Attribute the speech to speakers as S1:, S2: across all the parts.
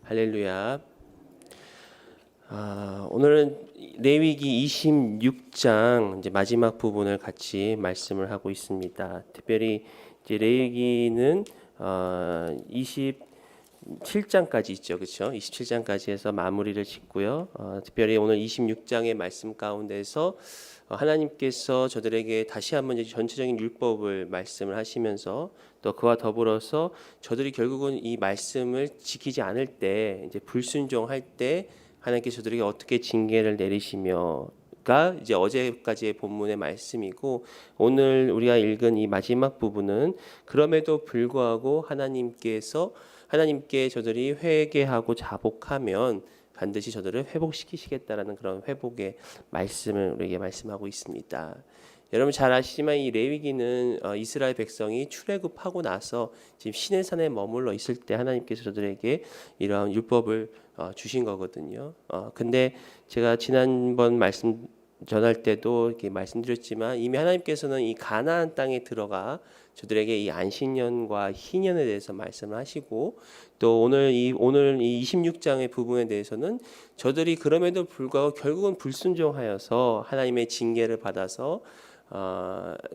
S1: 할렐루야. 오늘은 레위기 26장 이제 마지막 부분을 같이 말씀을 하고 있습니다. 특별히 이제 레위기는 27장까지 있죠, 그렇죠? 27장까지 해서 마무리를 짓고요. 특별히 오늘 26장의 말씀 가운데서 하나님께서 저들에게 다시 한번 이제 전체적인 율법을 말씀을 하시면서 또 그와 더불어서 저들이 결국은 이 말씀을 지키지 않을 때 이제 불순종할 때 하나님께서 저들에게 어떻게 징계를 내리시며가 이제 어제까지의 본문의 말씀이고, 오늘 우리가 읽은 이 마지막 부분은 그럼에도 불구하고 하나님께 저들이 회개하고 자복하면 반드시 저들을 회복시키시겠다라는 그런 회복의 말씀을 우리에게 말씀하고 있습니다. 여러분 잘 아시지만 이 레위기는 이스라엘 백성이 출애굽하고 나서 지금 시내산에 머물러 있을 때 하나님께서 저들에게 이러한 율법을 주신 거거든요. 근데 제가 지난번 말씀 전할 때도 이렇게 말씀드렸지만 이미 하나님께서는 이 가나안 땅에 들어가 저들에게 이 안식년과 희년에 대해서 말씀을 하시고, 또 오늘 이 26장의 부분에 대해서는 저들이 그럼에도 불구하고 결국은 불순종하여서 하나님의 징계를 받아서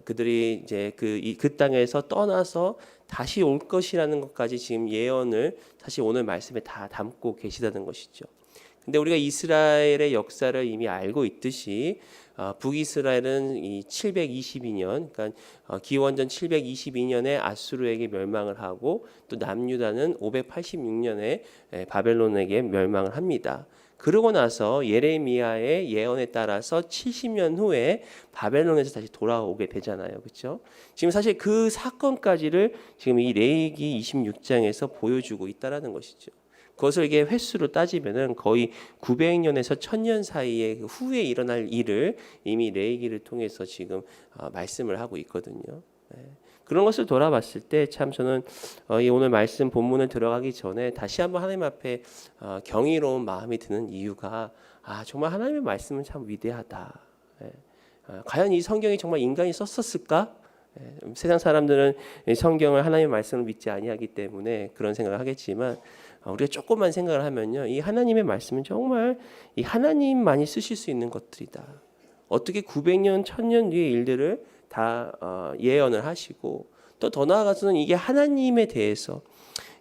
S1: 그들이 이제 그 땅에서 떠나서 다시 올 것이라는 것까지 지금 예언을 사실 오늘 말씀에 다 담고 계시다는 것이죠. 근데 우리가 이스라엘의 역사를 이미 알고 있듯이 북이스라엘은 이 722년, 그러니까 기원전 722년에 아수르에게 멸망을 하고, 또 남유다는 586년에 바벨론에게 멸망을 합니다. 그러고 나서 예레미야의 예언에 따라서 70년 후에 바벨론에서 다시 돌아오게 되잖아요, 그렇죠? 지금 사실 그 사건까지를 지금 이 레위기 26장에서 보여주고 있다라는 것이죠. 그것을 이게 횟수로 따지면은 거의 900년에서 1000년 사이에 그 후에 일어날 일을 이미 레위기를 통해서 지금 말씀을 하고 있거든요. 그런 것을 돌아봤을 때 참 저는 이 오늘 말씀 본문을 들어가기 전에 다시 한번 하나님 앞에 경이로운 마음이 드는 이유가, 정말 하나님의 말씀은 참 위대하다. 과연 이 성경이 정말 인간이 썼었을까? 세상 사람들은 성경을 하나님의 말씀을 믿지 아니하기 때문에 그런 생각을 하겠지만, 우리가 조금만 생각을 하면요, 이 하나님의 말씀은 정말 이 하나님만이 쓰실 수 있는 것들이다. 어떻게 900년, 1000년 뒤의 일들을 다 예언을 하시고, 또 더 나아가서는 이게 하나님에 대해서,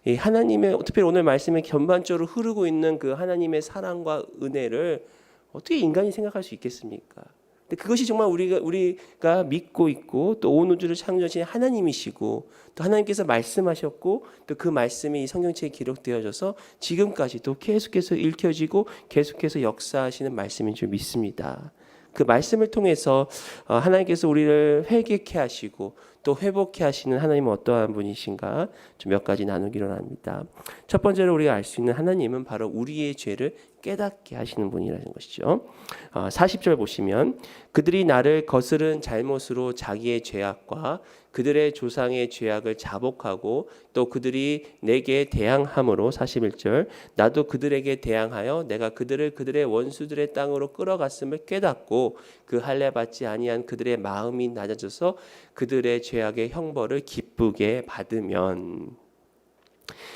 S1: 이 하나님의 특별히 오늘 말씀에 전반적으로 흐르고 있는 그 하나님의 사랑과 은혜를 어떻게 인간이 생각할 수 있겠습니까? 근데 그것이 정말 우리가 믿고 있고, 또 온 우주를 창조하신 하나님이시고, 또 하나님께서 말씀하셨고, 또 그 말씀이 이 성경책에 기록되어져서 지금까지도 계속해서 읽혀지고 계속해서 역사하시는 말씀인 줄 믿습니다. 그 말씀을 통해서 하나님께서 우리를 회개케 하시고 또 회복케 하시는 하나님은 어떠한 분이신가 좀 몇 가지 나누기로 합니다. 첫 번째로 우리가 알 수 있는 하나님은 바로 우리의 죄를 깨닫게 하시는 분이라는 것이죠. 40절 보시면, 그들이 나를 거스른 잘못으로 자기의 죄악과 그들의 조상의 죄악을 자복하고 또 그들이 내게 대항함으로, 41절, 나도 그들에게 대항하여 내가 그들의 원수들의 땅으로 끌어갔음을 깨닫고 그 할례 받지 아니한 그들의 마음이 낮아져서 그들의 죄악의 형벌을 기쁘게 받으면.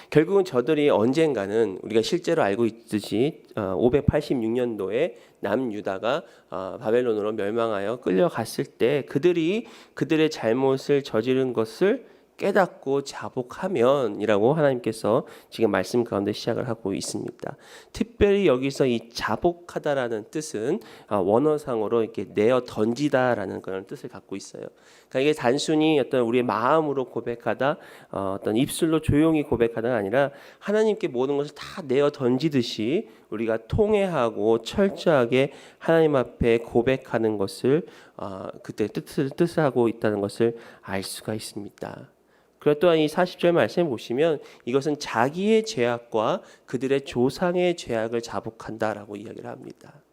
S1: 결국은 저들이 언젠가는 우리가 실제로 알고 있듯이 586년도에 남유다가 바벨론으로 멸망하여 끌려갔을 때 그들의 잘못을 저지른 것을 깨닫고 자복하면이라고 하나님께서 지금 말씀 가운데 시작을 하고 있습니다. 특별히 여기서 이 자복하다라는 뜻은 원어상으로 이렇게 내어 던지다라는 그런 뜻을 갖고 있어요. 그러니까 이게 단순히 어떤 우리의 마음으로 고백하다, 어떤 입술로 조용히 고백하다가 아니라 하나님께 모든 것을 다 내어 던지듯이 우리가 통회하고 철저하게 하나님 앞에 고백하는 것을 그때 뜻을 하고 있다는 것을 알 수가 있습니다. 그리고 또한 이 40절 말씀 보시면 이것은 자기의 죄악과 그들의 조상의 죄악을 자복한다라고 이야기를 합니다.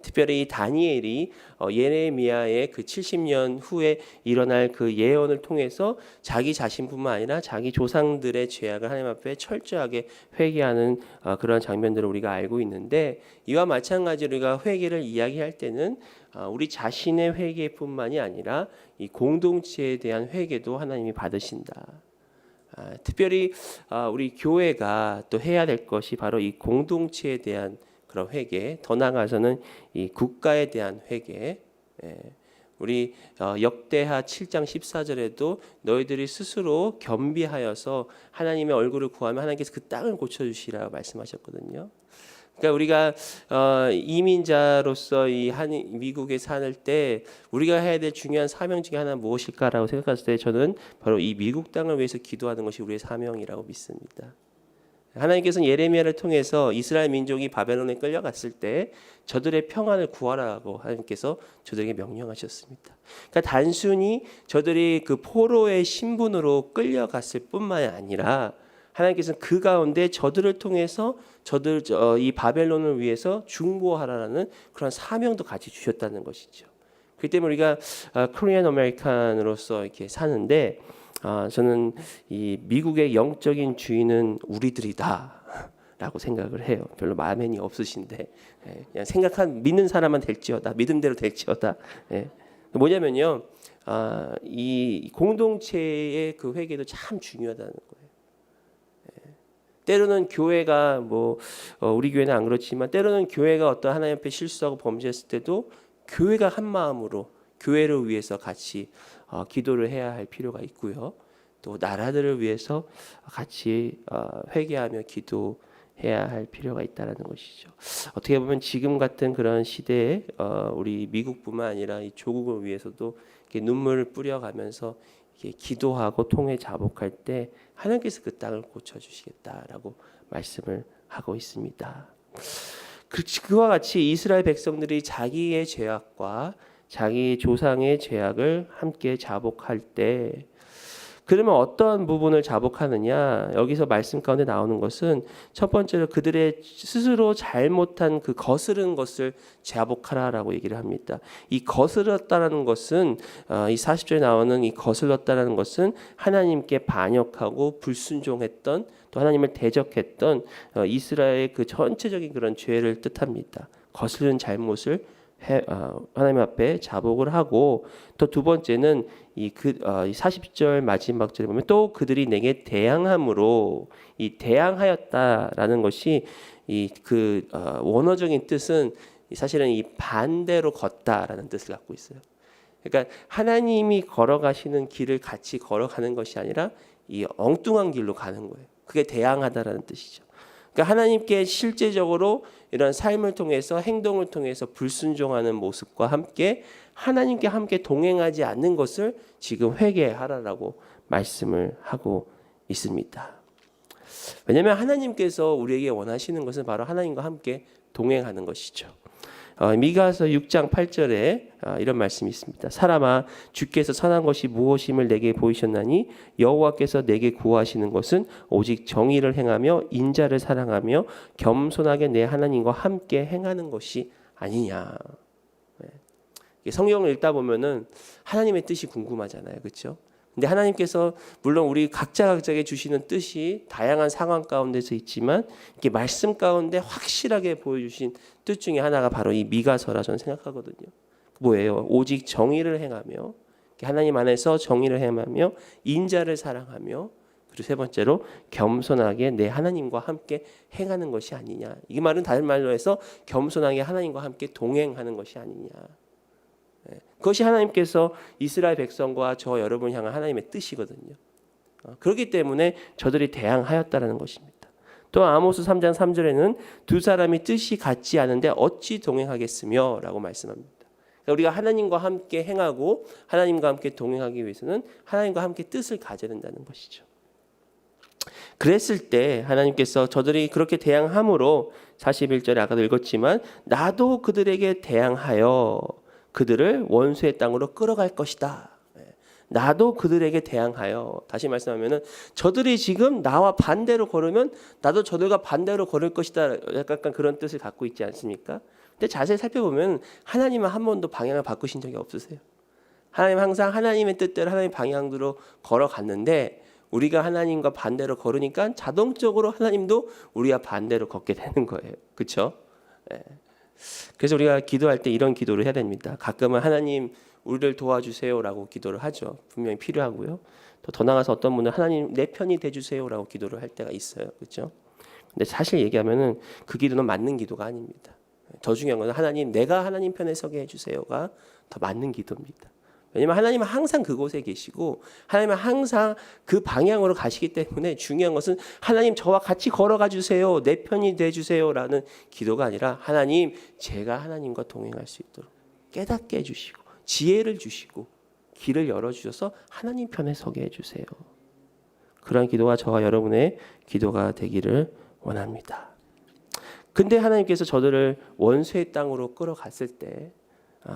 S1: 특별히 다니엘이 예레미야의 그 70년 후에 일어날 그 예언을 통해서 자기 자신뿐만 아니라 자기 조상들의 죄악을 하나님 앞에 철저하게 회개하는 그런 장면들을 우리가 알고 있는데, 이와 마찬가지로 우리가 회개를 이야기할 때는 우리 자신의 회개뿐만이 아니라 이 공동체에 대한 회개도 하나님이 받으신다. 특별히 우리 교회가 또 해야 될 것이 바로 이 공동체에 대한 그런 회개, 더 나아가서는 이 국가에 대한 회개. 우리 역대하 7장 14절에도 너희들이 스스로 겸비하여서 하나님의 얼굴을 구하면 하나님께서 그 땅을 고쳐주시라고 말씀하셨거든요. 그러니까 우리가 이민자로서 이 미국에 사는 때 우리가 해야 될 중요한 사명 중에 하나는 무엇일까라고 생각했을 때 저는 바로 이 미국 땅을 위해서 기도하는 것이 우리의 사명이라고 믿습니다. 하나님께서는 예레미야를 통해서 이스라엘 민족이 바벨론에 끌려갔을 때 저들의 평안을 구하라고 하나님께서 저들에게 명령하셨습니다. 그러니까 단순히 저들이 그 포로의 신분으로 끌려갔을 뿐만이 아니라 하나님께서는 그 가운데 저들을 통해서 이 바벨론을 위해서 중보하라는 그런 사명도 같이 주셨다는 것이죠. 그렇기 때문에 우리가 코리안 아메리칸으로서 이렇게 사는데 저는 이 미국의 영적인 주인은 우리들이다라고 생각을 해요. 별로 마음이 없으신데 그냥 믿는 사람만 될지어다, 믿음대로 될지어다. 뭐냐면요, 이 공동체의 그 회개도 참 중요하다는 거예요. 때로는 교회가 우리 교회는 안 그렇지만 때로는 교회가 어떤 하나님 앞에 실수하고 범죄했을 때도 교회가 한 마음으로 교회를 위해서 같이 기도를 해야 할 필요가 있고요. 또 나라들을 위해서 같이 회개하며 기도해야 할 필요가 있다는 것이죠. 어떻게 보면 지금 같은 그런 시대에 우리 미국뿐만 아니라 이 조국을 위해서도 이렇게 눈물을 뿌려가면서 이렇게 기도하고 통회 자복할 때 하나님께서 그 땅을 고쳐주시겠다라고 말씀을 하고 있습니다. 그와 같이 이스라엘 백성들이 자기의 죄악과 자기 조상의 죄악을 함께 자복할 때 그러면 어떤 부분을 자복하느냐? 여기서 말씀 가운데 나오는 것은 첫 번째로 그들의 스스로 잘못한 그 거스른 것을 자복하라라고 얘기를 합니다. 이 거스렀다라는 것은 이 40절에 나오는 이 거슬렀다라는 것은 하나님께 반역하고 불순종했던 또 하나님을 대적했던 이스라엘의 그 전체적인 그런 죄를 뜻합니다. 거스른 잘못을 하나님 앞에 자복을 하고 또 두 번째는 이 40절 마지막 절에 보면 또 그들이 내게 대항함으로 이 대항하였다라는 것이 원어적인 뜻은 사실은 이 반대로 걷다라는 뜻을 갖고 있어요. 그러니까 하나님이 걸어가시는 길을 같이 걸어가는 것이 아니라 이 엉뚱한 길로 가는 거예요. 그게 대항하다라는 뜻이죠. 그러니까 하나님께 실제적으로 이런 삶을 통해서 행동을 통해서 불순종하는 모습과 함께 하나님께 함께 동행하지 않는 것을 지금 회개하라라고 말씀을 하고 있습니다. 왜냐하면 하나님께서 우리에게 원하시는 것은 바로 하나님과 함께 동행하는 것이죠. 미가서 6장 8절에 이런 말씀이 있습니다. 사람아 주께서 선한 것이 무엇임을 내게 보이셨나니 여호와께서 내게 구하시는 것은 오직 정의를 행하며 인자를 사랑하며 겸손하게 내 하나님과 함께 행하는 것이 아니냐. 성경을 읽다 보면은 하나님의 뜻이 궁금하잖아요. 그렇죠? 근데 하나님께서 물론 우리 각자에게 주시는 뜻이 다양한 상황 가운데서 있지만 이렇게 말씀 가운데 확실하게 보여주신 뜻 중에 하나가 바로 이 미가서라 저는 생각하거든요. 뭐예요? 오직 정의를 행하며 하나님 안에서 정의를 행하며 인자를 사랑하며 그리고 세 번째로 겸손하게 내 하나님과 함께 행하는 것이 아니냐. 이 말은 다른 말로 해서 겸손하게 하나님과 함께 동행하는 것이 아니냐. 그것이 하나님께서 이스라엘 백성과 저 여러분을 향한 하나님의 뜻이거든요. 그렇기 때문에 저들이 대항하였다라는 것입니다. 또 아모스 3장 3절에는 두 사람이 뜻이 같지 않은데 어찌 동행하겠으며 라고 말씀합니다. 그러니까 우리가 하나님과 함께 행하고 하나님과 함께 동행하기 위해서는 하나님과 함께 뜻을 가져야 된다는 것이죠. 그랬을 때 하나님께서 저들이 그렇게 대항함으로 41절에 아까도 읽었지만 나도 그들에게 대항하여 그들을 원수의 땅으로 끌어갈 것이다. 나도 그들에게 대항하여 다시 말씀하면은 저들이 지금 나와 반대로 걸으면 나도 저들과 반대로 걸을 것이다. 약간 그런 뜻을 갖고 있지 않습니까? 근데 자세히 살펴보면 하나님은 한 번도 방향을 바꾸신 적이 없으세요. 하나님 항상 하나님의 뜻대로 하나님 방향으로 걸어갔는데 우리가 하나님과 반대로 걸으니까 자동적으로 하나님도 우리와 반대로 걷게 되는 거예요. 그렇죠? 그래서 우리가 기도할 때 이런 기도를 해야 됩니다. 가끔은 하나님 우리를 도와주세요라고 기도를 하죠. 분명히 필요하고요. 또 더 나아가서 어떤 분은 하나님 내 편이 돼주세요라고 기도를 할 때가 있어요. 그렇죠? 근데 사실 얘기하면은 그 기도는 맞는 기도가 아닙니다. 더 중요한 것은 하나님 내가 하나님 편에 서게 해주세요가 더 맞는 기도입니다. 왜냐하면 하나님은 항상 그곳에 계시고 하나님은 항상 그 방향으로 가시기 때문에 중요한 것은 하나님 저와 같이 걸어가 주세요. 내 편이 돼 주세요라는 기도가 아니라 하나님 제가 하나님과 동행할 수 있도록 깨닫게 해주시고 지혜를 주시고 길을 열어주셔서 하나님 편에 서게 해주세요. 그러한 기도가 저와 여러분의 기도가 되기를 원합니다. 근데 하나님께서 저들을 원수의 땅으로 끌어갔을 때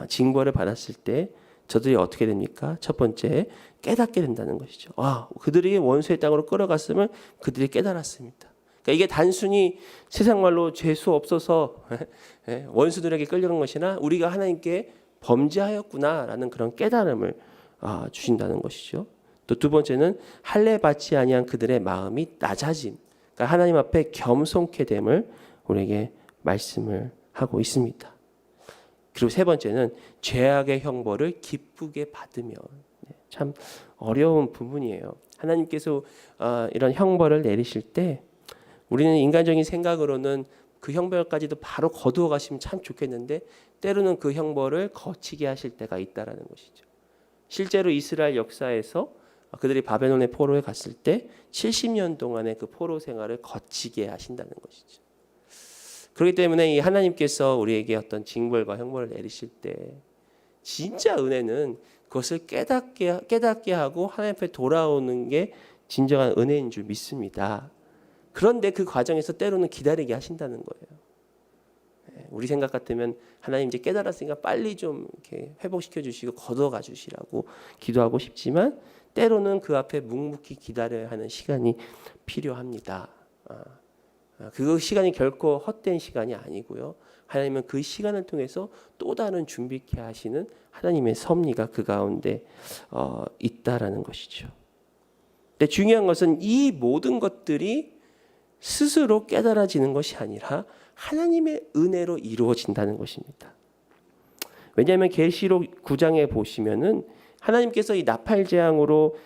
S1: 징벌을 받았을 때 저들이 어떻게 됩니까? 첫 번째 깨닫게 된다는 것이죠. 그들이 원수의 땅으로 끌어갔음을 그들이 깨달았습니다. 그러니까 이게 단순히 세상 말로 죄수 없어서 원수들에게 끌려간 것이나 우리가 하나님께 범죄하였구나라는 그런 깨달음을 주신다는 것이죠. 또 두 번째는 할례 받지 아니한 그들의 마음이 낮아짐. 그러니까 하나님 앞에 겸손케 됨을 우리에게 말씀을 하고 있습니다. 그리고 세 번째는 죄악의 형벌을 기쁘게 받으면. 참 어려운 부분이에요. 하나님께서 이런 형벌을 내리실 때 우리는 인간적인 생각으로는 그 형벌까지도 바로 거두어 가시면 참 좋겠는데 때로는 그 형벌을 거치게 하실 때가 있다라는 것이죠. 실제로 이스라엘 역사에서 그들이 바벨론의 포로에 갔을 때 70년 동안의 그 포로 생활을 거치게 하신다는 것이죠. 그렇기 때문에 이 하나님께서 우리에게 어떤 징벌과 형벌을 내리실 때 진짜 은혜는 그것을 깨닫게 하고 하나님 앞에 돌아오는 게 진정한 은혜인 줄 믿습니다. 그런데 그 과정에서 때로는 기다리게 하신다는 거예요. 우리 생각 같으면 하나님 이제 깨달았으니까 빨리 좀 이렇게 회복시켜 주시고 걷어가 주시라고 기도하고 싶지만 때로는 그 앞에 묵묵히 기다려야 하는 시간이 필요합니다. 그 시간이 결코 헛된 시간이 아니고요. 하나님은 그 시간을 통해서 또 다른 준비케 하시는 하나님의 섭리가 그 가운데 있다라는 것이죠. 근데 중요한 것은 이 모든 것들이 스스로 깨달아지는 것이 아니라 하나님의 은혜로 이루어진다는 것입니다. 왜냐하면 계시록 9장에 보시면은 하나님께서 이 나팔 재앙으로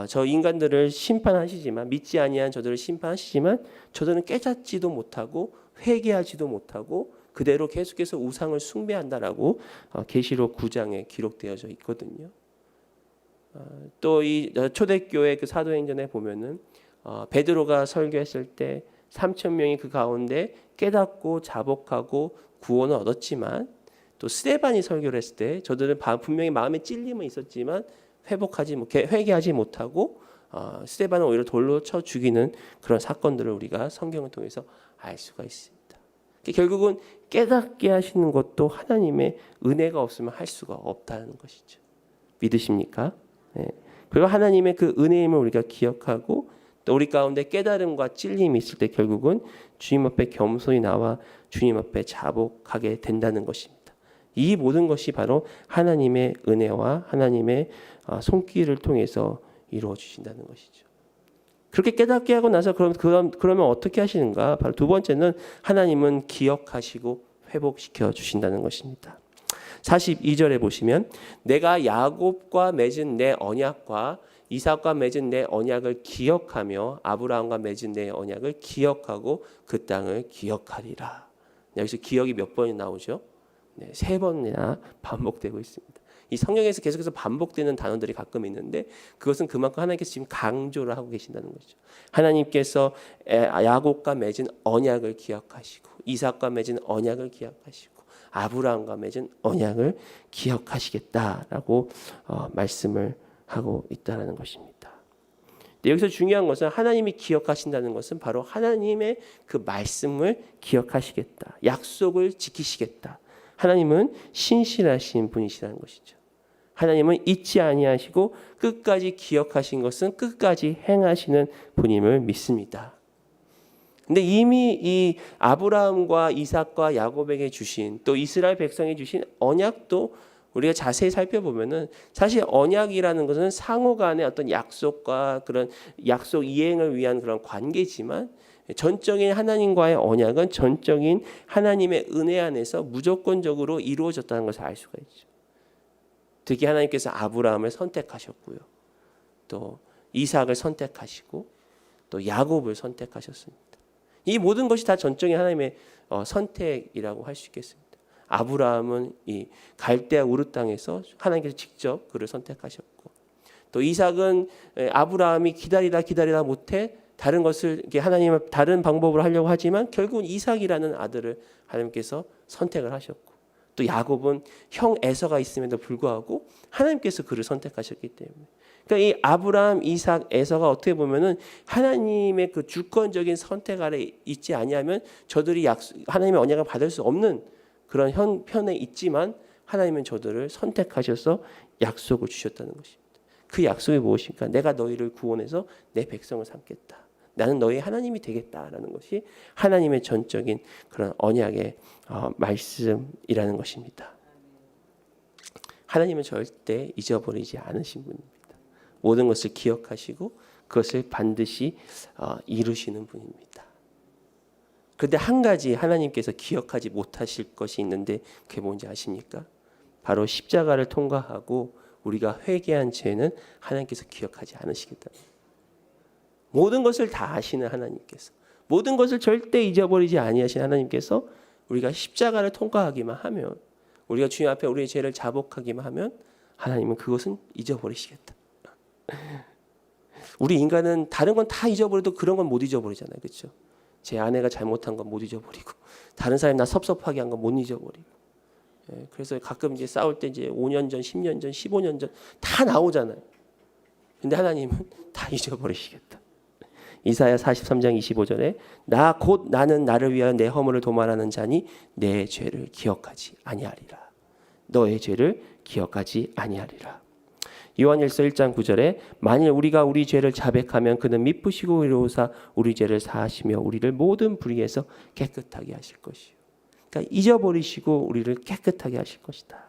S1: 저 인간들을 심판하시지만 믿지 아니한 저들을 심판하시지만 저들은 깨닫지도 못하고 회개하지도 못하고 그대로 계속해서 우상을 숭배한다라고 계시록 9장에 기록되어져 있거든요. 또 이 초대교회 그 사도행전에 보면은 베드로가 설교했을 때 3천 명이 그 가운데 깨닫고 자복하고 구원을 얻었지만 또 스데반이 설교를 했을 때 저들은 분명히 마음에 찔림은 있었지만 회개하지 못하고 스데반을 오히려 돌로 쳐 죽이는 그런 사건들을 우리가 성경을 통해서 알 수가 있습니다. 결국은 깨닫게 하시는 것도 하나님의 은혜가 없으면 할 수가 없다는 것이죠. 믿으십니까? 네. 그리고 하나님의 그 은혜임을 우리가 기억하고 또 우리 가운데 깨달음과 찔림이 있을 때 결국은 주님 앞에 겸손히 나와 주님 앞에 자복하게 된다는 것입니다. 이 모든 것이 바로 하나님의 은혜와 하나님의 손길을 통해서 이루어 주신다는 것이죠. 그렇게 깨닫게 하고 나서 그러면 어떻게 하시는가? 바로 두 번째는 하나님은 기억하시고 회복시켜 주신다는 것입니다. 42절에 보시면 내가 야곱과 맺은 내 언약과 이삭과 맺은 내 언약을 기억하며 아브라함과 맺은 내 언약을 기억하고 그 땅을 기억하리라. 여기서 기억이 몇 번이 나오죠? 네, 3번이나 반복되고 있습니다. 이 성경에서 계속해서 반복되는 단어들이 가끔 있는데 그것은 그만큼 하나님께서 지금 강조를 하고 계신다는 것이죠. 하나님께서 야곱과 맺은 언약을 기억하시고 이삭과 맺은 언약을 기억하시고 아브라함과 맺은 언약을 기억하시겠다라고 말씀을 하고 있다는 것입니다. 여기서 중요한 것은 하나님이 기억하신다는 것은 바로 하나님의 그 말씀을 기억하시겠다. 약속을 지키시겠다. 하나님은 신실하신 분이시라는 것이죠. 하나님은 잊지 아니하시고 끝까지 기억하신 것은 끝까지 행하시는 분임을 믿습니다. 근데 이미 이 아브라함과 이삭과 야곱에게 주신 또 이스라엘 백성에 주신 언약도 우리가 자세히 살펴보면은 사실 언약이라는 것은 상호 간의 어떤 약속과 그런 약속 이행을 위한 그런 관계지만 전적인 하나님과의 언약은 전적인 하나님의 은혜 안에서 무조건적으로 이루어졌다는 것을 알 수가 있죠. 특히 하나님께서 아브라함을 선택하셨고요. 또 이삭을 선택하시고 또 야곱을 선택하셨습니다. 이 모든 것이 다 전적인 하나님의 선택이라고 할 수 있겠습니다. 아브라함은 이 갈대아 우르 땅에서 하나님께서 직접 그를 선택하셨고, 또 이삭은 아브라함이 기다리다 못해 다른 것을 하나님의 다른 방법으로 하려고 하지만 결국은 이삭이라는 아들을 하나님께서 선택을 하셨고, 또 야곱은 형 에서가 있음에도 불구하고 하나님께서 그를 선택하셨기 때문에, 그러니까 이 아브라함, 이삭, 에서가 어떻게 보면은 하나님의 그 주권적인 선택 아래 있지 아니하면 저들이 하나님의 언약을 받을 수 없는 그런 형편에 있지만, 하나님은 저들을 선택하셔서 약속을 주셨다는 것입니다. 그 약속이 무엇인가? 내가 너희를 구원해서 내 백성을 삼겠다. 나는 너희 하나님이 되겠다라는 것이 하나님의 전적인 그런 언약의 말씀이라는 것입니다. 하나님은 절대 잊어버리지 않으신 분입니다. 모든 것을 기억하시고 그것을 반드시 이루시는 분입니다. 그런데 한 가지 하나님께서 기억하지 못하실 것이 있는데 그게 뭔지 아십니까? 바로 십자가를 통과하고 우리가 회개한 죄는 하나님께서 기억하지 않으시겠다. 모든 것을 다 아시는 하나님께서, 모든 것을 절대 잊어버리지 아니하신 하나님께서 우리가 십자가를 통과하기만 하면, 우리가 주님 앞에 우리의 죄를 자복하기만 하면 하나님은 그것은 잊어버리시겠다. 우리 인간은 다른 건 다 잊어버려도 그런 건 못 잊어버리잖아요. 그렇죠? 제 아내가 잘못한 건 못 잊어버리고, 다른 사람이 나 섭섭하게 한 건 못 잊어버리고. 그래서 가끔 이제 싸울 때 이제 5년 전, 10년 전, 15년 전 다 나오잖아요. 근데 하나님은 다 잊어버리시겠다. 이사야 43장 25절에 나는 나를 위하여 내 허물을 도말하는 자니 내 죄를 기억하지 아니하리라. 너의 죄를 기억하지 아니하리라. 요한일서 1장 9절에 만일 우리가 우리 죄를 자백하면 그는 미쁘시고 의로우사 우리 죄를 사하시며 우리를 모든 불의에서 깨끗하게 하실 것이요. 그러니까 잊어버리시고 우리를 깨끗하게 하실 것이다.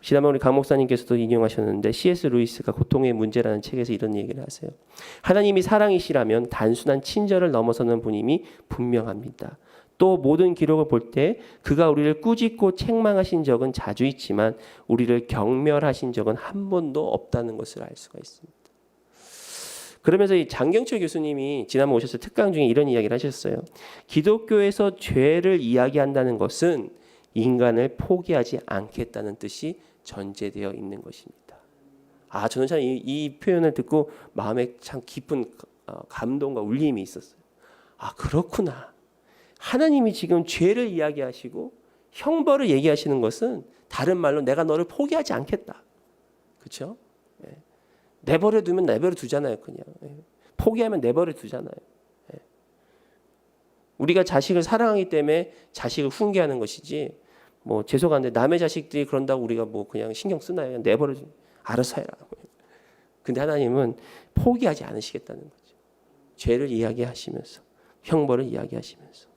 S1: 지난번 우리 강 목사님께서도 인용하셨는데 C.S. 루이스가 고통의 문제라는 책에서 이런 얘기를 하세요. 하나님이 사랑이시라면 단순한 친절을 넘어서는 분임이 분명합니다. 또 모든 기록을 볼 때 그가 우리를 꾸짖고 책망하신 적은 자주 있지만 우리를 경멸하신 적은 한 번도 없다는 것을 알 수가 있습니다. 그러면서 이 장경철 교수님이 지난번 오셨을 특강 중에 이런 이야기를 하셨어요. 기독교에서 죄를 이야기한다는 것은 인간을 포기하지 않겠다는 뜻이 전제되어 있는 것입니다. 저는 참 이 표현을 듣고 마음에 참 깊은 감동과 울림이 있었어요. 그렇구나. 하나님이 지금 죄를 이야기하시고 형벌을 얘기하시는 것은 다른 말로 내가 너를 포기하지 않겠다. 그렇죠? 내버려 두면 내버려 두잖아요. 그냥 포기하면 내버려 두잖아요. 우리가 자식을 사랑하기 때문에 자식을 훈계하는 것이지, 뭐 죄송한데 남의 자식들이 그런다고 우리가 뭐 그냥 신경 쓰나요? 그냥 내버려 두, 알아서 해라. 근데 하나님은 포기하지 않으시겠다는 거죠. 죄를 이야기하시면서 형벌을 이야기하시면서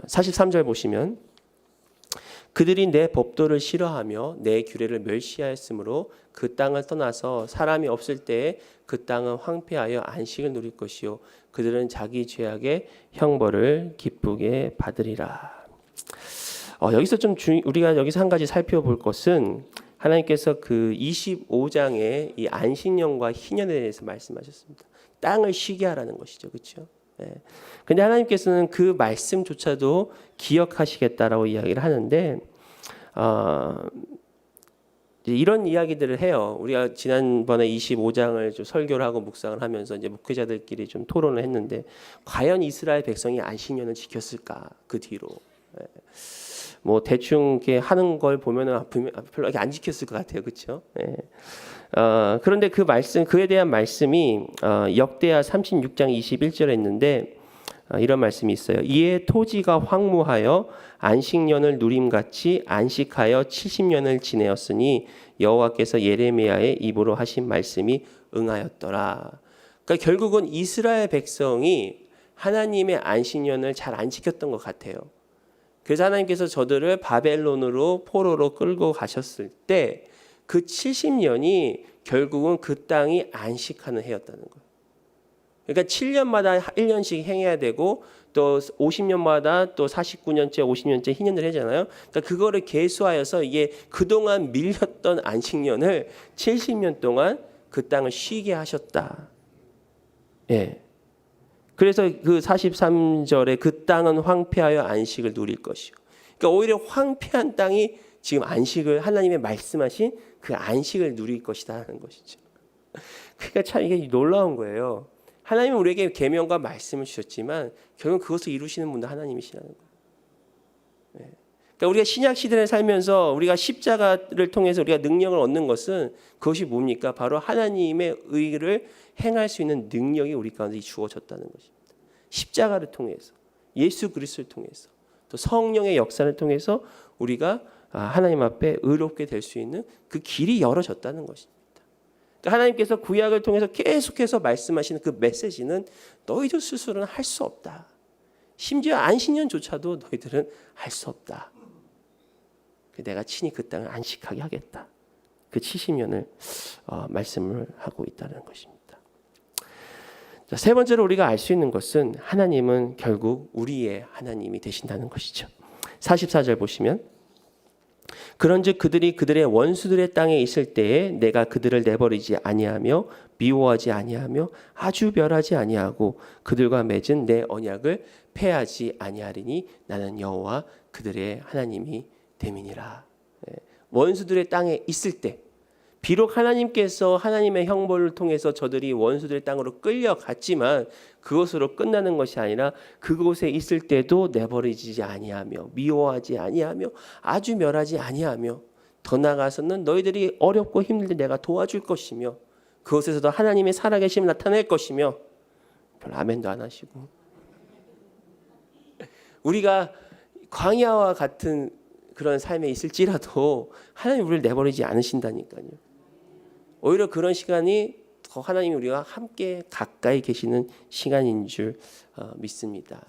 S1: 43절 보시면 그들이 내 법도를 싫어하며 내 규례를 멸시하였으므로 그 땅을 떠나서 사람이 없을 때에 그 땅은 황폐하여 안식을 누릴 것이요 그들은 자기 죄악의 형벌을 기쁘게 받으리라. 여기서 좀 우리가 여기서 한 가지 살펴볼 것은 하나님께서 그 25장의 이 안식년과 희년에 대해서 말씀하셨습니다. 땅을 쉬게 하라는 것이죠. 그렇죠? 근데 하나님께서는 그 말씀조차도 기억하시겠다라고 이야기를 하는데 이런 이야기들을 해요. 우리가 지난번에 25장을 좀 설교를 하고 묵상을 하면서 이제 목회자들끼리 좀 토론을 했는데 과연 이스라엘 백성이 안식년을 지켰을까? 그 뒤로 뭐 대충 이렇게 하는 걸 보면은 별로 이렇게 안 지켰을 것 같아요. 그렇죠? 그런데 그 말씀, 그에 대한 말씀이 역대하 36장 21절에 있는데 이런 말씀이 있어요. 이에 토지가 황무하여 안식년을 누림같이 안식하여 70년을 지내었으니 여호와께서 예레미야의 입으로 하신 말씀이 응하였더라. 그러니까 결국은 이스라엘 백성이 하나님의 안식년을 잘 안 지켰던 것 같아요. 그래서 하나님께서 저들을 바벨론으로 포로로 끌고 가셨을 때 그 70년이 결국은 그 땅이 안식하는 해였다는 거예요. 그러니까 7년마다 1년씩 행해야 되고 또 50년마다 또 49년째, 50년째 희년을 하잖아요. 그러니까 그거를 계수하여서 이게 그동안 밀렸던 안식년을 70년 동안 그 땅을 쉬게 하셨다. 예. 그래서 그 43절에 그 땅은 황폐하여 안식을 누릴 것이요. 그러니까 오히려 황폐한 땅이 지금 안식을 하나님의 말씀하신 그 안식을 누릴 것이다 하는 것이죠. 그러니까 참 이게 놀라운 거예요. 하나님은 우리에게 계명과 말씀을 주셨지만 결국 그것을 이루시는 분도 하나님이시라는 거예요. 네. 그러니까 우리가 신약 시대를 살면서 우리가 십자가를 통해서 우리가 능력을 얻는 것은 그것이 뭡니까? 바로 하나님의 의를 행할 수 있는 능력이 우리 가운데 주어졌다는 것입니다. 십자가를 통해서, 예수 그리스도를 통해서, 또 성령의 역사를 통해서 우리가 하나님 앞에 의롭게 될 수 있는 그 길이 열어졌다는 것입니다. 그러니까 하나님께서 구약을 통해서 계속해서 말씀하시는 그 메시지는 너희들 스스로는 할 수 없다. 심지어 안식년조차도 너희들은 할 수 없다. 내가 친히 그 땅을 안식하게 하겠다. 그 70년을 말씀을 하고 있다는 것입니다. 자, 세 번째로 우리가 알 수 있는 것은 하나님은 결국 우리의 하나님이 되신다는 것이죠. 44절 보시면 그런즉 그들이 그들의 원수들의 땅에 있을 때에 내가 그들을 내버리지 아니하며 미워하지 아니하며 아주 멸하지 아니하고 그들과 맺은 내 언약을 폐하지 아니하리니 나는 여호와 그들의 하나님이 됨이니라. 원수들의 땅에 있을 때 비록 하나님께서 하나님의 형벌을 통해서 저들이 원수들의 땅으로 끌려갔지만 그것으로 끝나는 것이 아니라 그곳에 있을 때도 내버리지 아니하며 미워하지 아니하며 아주 멸하지 아니하며 더 나아가서는 너희들이 어렵고 힘들 때 내가 도와줄 것이며 그곳에서도 하나님의 살아계심을 나타낼 것이며 별 아멘도 안 하시고 우리가 광야와 같은 그런 삶에 있을지라도 하나님 우리를 내버리지 않으신다니까요. 오히려 그런 시간이 더 하나님이 우리가 함께 가까이 계시는 시간인 줄 믿습니다.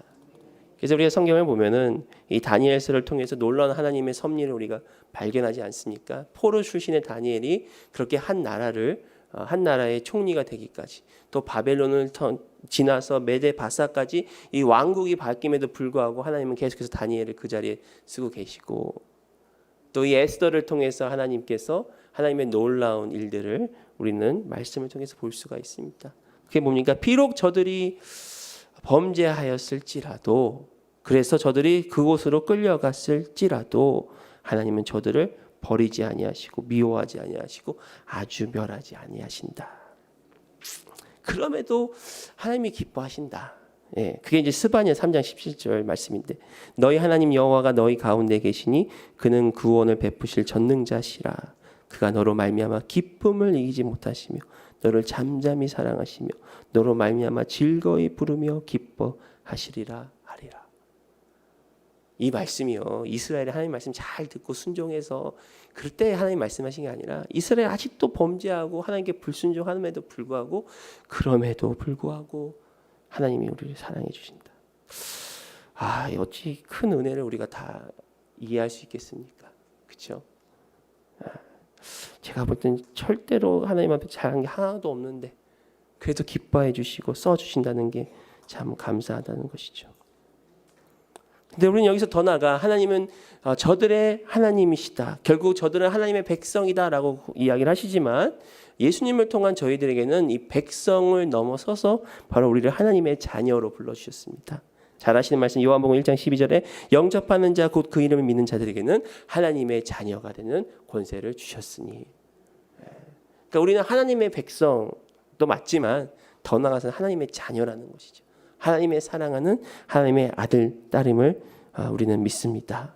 S1: 그래서 우리가 성경을 보면은 이 다니엘서를 통해서 놀라운 하나님의 섭리를 우리가 발견하지 않습니까? 포로 출신의 다니엘이 그렇게 한 나라의 총리가 되기까지 또 바벨론을 지나서 메데 바사까지 이 왕국이 바뀜에도 불구하고 하나님은 계속해서 다니엘을 그 자리에 쓰고 계시고 또 이 에스더를 통해서 하나님께서 하나님의 놀라운 일들을 우리는 말씀을 통해서 볼 수가 있습니다. 그게 뭡니까? 비록 저들이 범죄하였을지라도 그래서 저들이 그곳으로 끌려갔을지라도 하나님은 저들을 버리지 아니하시고 미워하지 아니하시고 아주 멸하지 아니하신다. 그럼에도 하나님이 기뻐하신다. 예, 그게 이제 스바냐 3장 17절 말씀인데 너희 하나님 여호와가 너희 가운데 계시니 그는 구원을 베푸실 전능자시라. 그가 너로 말미암아 기쁨을 이기지 못하시며 너를 잠잠히 사랑하시며 너로 말미암아 즐거이 부르며 기뻐하시리라 하리라. 이 말씀이요, 이스라엘의 하나님 말씀 잘 듣고 순종해서 그럴 때 하나님 말씀하신 게 아니라 이스라엘 아직도 범죄하고 하나님께 불순종함에도 불구하고 그럼에도 불구하고 하나님이 우리를 사랑해 주신다. 어찌 큰 은혜를 우리가 다 이해할 수 있겠습니까? 그렇죠? 제가 볼 땐 절대로 하나님 앞에 잘한 게 하나도 없는데 그래도 기뻐해 주시고 써 주신다는 게 참 감사하다는 것이죠. 근데 우리는 여기서 더 나아가 하나님은 저들의 하나님이시다. 결국 저들은 하나님의 백성이다라고 이야기를 하시지만 예수님을 통한 저희들에게는 이 백성을 넘어서서 바로 우리를 하나님의 자녀로 불러주셨습니다. 잘 아시는 말씀 요한복음 1장 12절에 영접하는 자 곧 그 이름을 믿는 자들에게는 하나님의 자녀가 되는 권세를 주셨으니. 그러니까 우리는 하나님의 백성도 맞지만 더 나아가서는 하나님의 자녀라는 것이죠. 하나님의 사랑하는 하나님의 아들, 딸임을 우리는 믿습니다.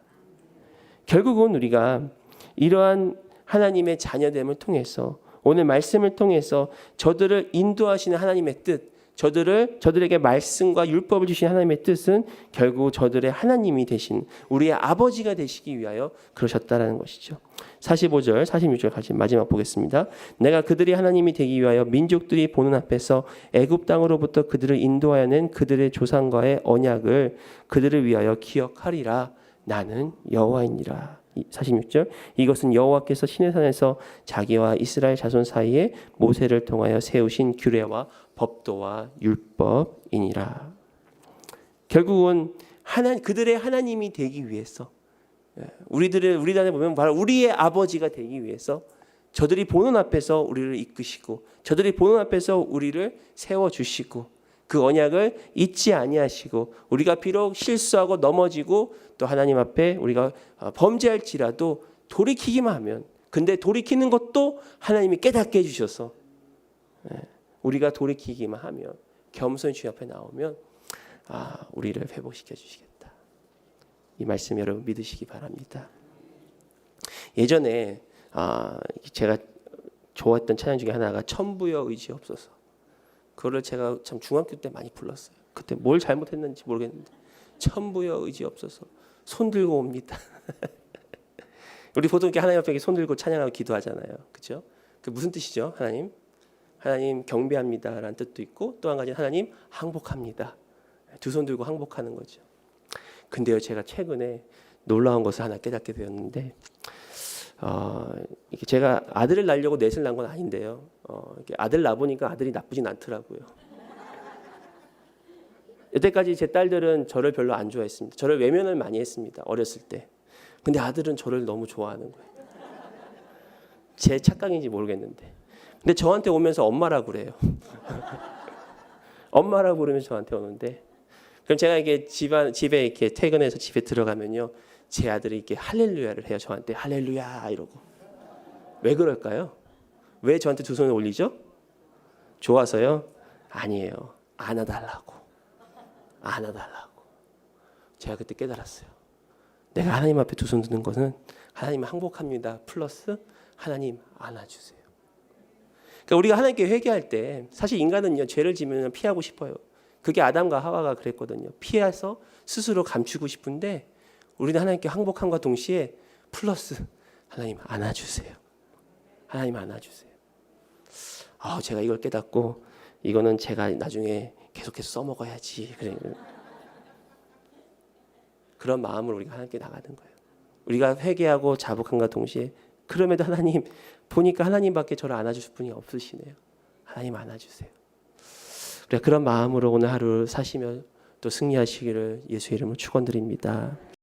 S1: 결국은 우리가 이러한 하나님의 자녀됨을 통해서 오늘 말씀을 통해서 저들을 인도하시는 하나님의 뜻, 저들에게 말씀과 율법을 주신 하나님의 뜻은 결국 저들의 하나님이 되신 우리의 아버지가 되시기 위하여 그러셨다라는 것이죠. 45절, 46절 마지막 보겠습니다. 내가 그들이 하나님이 되기 위하여 민족들이 보는 앞에서 애굽 땅으로부터 그들을 인도하여 낸 그들의 조상과의 언약을 그들을 위하여 기억하리라. 나는 여호와이니라. 46절 이것은 여호와께서 시내산에서 자기와 이스라엘 자손 사이에 모세를 통하여 세우신 규례와 법도와 율법이니라. 결국은 그들의 하나님이 되기 위해서, 우리 안에 보면 바로 우리의 아버지가 되기 위해서 저들이 보는 앞에서 우리를 이끄시고, 저들이 보는 앞에서 우리를 세워주시고, 그 언약을 잊지 아니하시고, 우리가 비록 실수하고 넘어지고 또 하나님 앞에 우리가 범죄할지라도 돌이키기만 하면, 근데 돌이키는 것도 하나님이 깨닫게 해주셔서 우리가 돌이키기만 하면, 겸손히 주님 앞에 나오면 우리를 회복시켜 주시겠다. 이 말씀 여러분 믿으시기 바랍니다. 예전에 제가 좋아했던 찬양 중에 하나가 천부여 의지없소서. 그거를 제가 참 중학교 때 많이 불렀어요. 그때 뭘 잘못했는지 모르겠는데 천부여 의지없소서. 손 들고 옵니다. 우리 보통 이렇게 하나님 앞에 손 들고 찬양하고 기도하잖아요. 그렇죠? 그 무슨 뜻이죠? 하나님 경배합니다라는 뜻도 있고, 또 한 가지는 하나님 항복합니다. 두 손 들고 항복하는 거죠. 근데요, 제가 최근에 놀라운 것을 하나 깨닫게 되었는데, 제가 아들을 낳으려고 넷을 낳은 건 아닌데요. 아들 낳아보니까 아들이 나쁘진 않더라고요. 여태까지 제 딸들은 저를 별로 안 좋아했습니다. 저를 외면을 많이 했습니다. 어렸을 때. 근데 아들은 저를 너무 좋아하는 거예요. 제 착각인지 모르겠는데. 근데 저한테 오면서 엄마라고 그래요. 엄마라고 부르면서 저한테 오는데, 그럼 제가 이게 집에 이렇게 퇴근해서 집에 들어가면요, 제 아들이 이렇게 할렐루야를 해요. 저한테 할렐루야 이러고. 왜 그럴까요? 왜 저한테 두 손을 올리죠? 좋아서요? 아니에요. 안아달라고. 제가 그때 깨달았어요. 내가 하나님 앞에 두 손 드는 것은 하나님 항복합니다. 플러스 하나님 안아주세요. 그러니까 우리가 하나님께 회개할 때, 사실 인간은요, 죄를 지으면 피하고 싶어요. 그게 아담과 하와가 그랬거든요. 피해서 스스로 감추고 싶은데, 우리는 하나님께 항복함과 동시에 플러스 하나님 안아주세요. 하나님 안아주세요. 제가 이걸 깨닫고, 이거는 제가 나중에 계속해서 써먹어야지. 그런 마음으로 우리가 하나님께 나가는 거예요. 우리가 회개하고 자복함과 동시에, 그럼에도 하나님 보니까 하나님밖에 저를 안아주실 분이 없으시네요. 하나님 안아주세요. 그런 마음으로 오늘 하루 사시며 또 승리하시기를 예수의 이름으로 축원드립니다.